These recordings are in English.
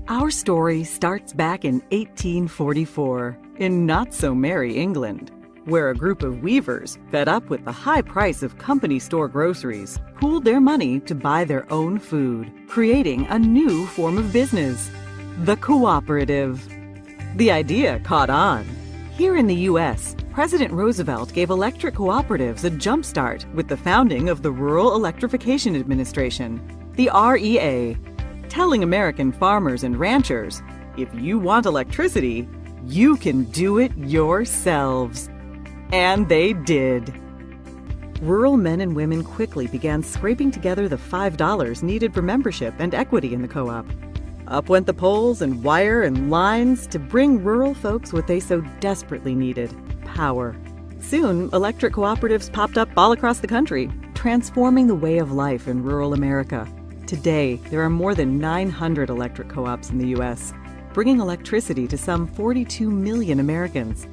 Our story starts back in 1844 in not-so-merry England, where a group of weavers, fed up with the high price of company store groceries, pooled their money to buy their own food, creating a new form of business, the cooperative. The idea caught on. Here in the U.S., President Roosevelt gave electric cooperatives a jumpstart with the founding of the Rural Electrification Administration, the REA, telling American farmers and ranchers, if you want electricity, you can do it yourselves. And they did. Rural men and women quickly began scraping together the $5 needed for membership and equity in the co-op. Up went the poles and wire and lines to bring rural folks what they so desperately needed: power. Soon, electric cooperatives popped up all across the country, transforming the way of life in rural America. Today, there are more than 900 electric co-ops in the U.S., bringing electricity to some 42 million Americans.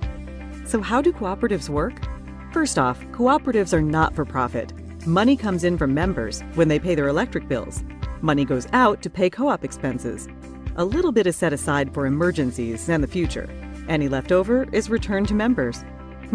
So how do cooperatives work? First off, cooperatives are not for profit. Money comes in from members when they pay their electric bills. Money goes out to pay co-op expenses. A little bit is set aside for emergencies and the future. Any leftover is returned to members.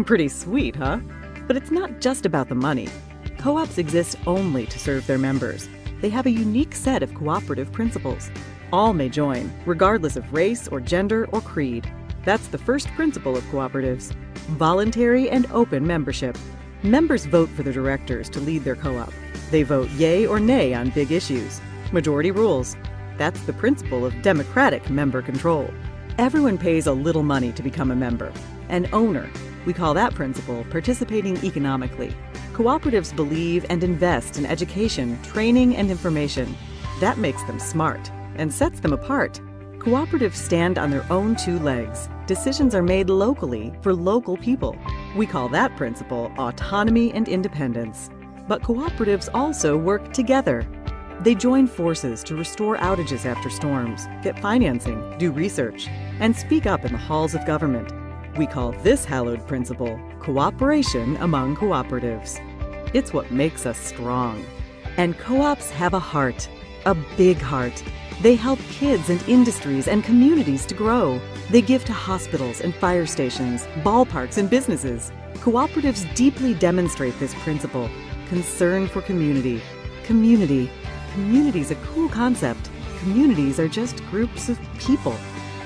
Pretty sweet, huh? But it's not just about the money. Co-ops exist only to serve their members. They have a unique set of cooperative principles. All may join, regardless of race or gender or creed. That's the first principle of cooperatives: voluntary and open membership. Members vote for the directors to lead their co-op. They vote yay or nay on big issues. Majority rules. That's the principle of democratic member control. Everyone pays a little money to become a member. An owner. We call that principle participating economically. Cooperatives believe and invest in education, training, and information. That makes them smart and sets them apart. Cooperatives stand on their own two legs. Decisions are made locally for local people. We call that principle autonomy and independence. But cooperatives also work together. They join forces to restore outages after storms, get financing, do research, and speak up in the halls of government. We call this hallowed principle cooperation among cooperatives. It's what makes us strong. And co-ops have a heart, a big heart. They help kids and industries and communities to grow. They give to hospitals and fire stations, ballparks and businesses. Cooperatives deeply demonstrate this principle: concern for community. Community's a cool concept. Communities are just groups of people.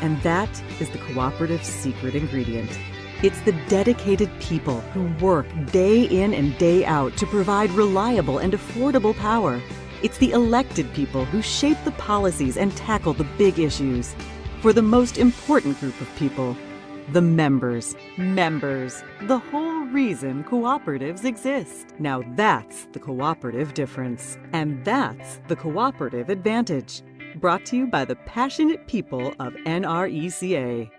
And that is the cooperative's secret ingredient. It's the dedicated people who work day in and day out to provide reliable and affordable power. It's the elected people who shape the policies and tackle the big issues. For the most important group of people, the members. Members, the whole reason cooperatives exist. Now that's the cooperative difference. And that's the cooperative advantage. Brought to you by the passionate people of NRECA.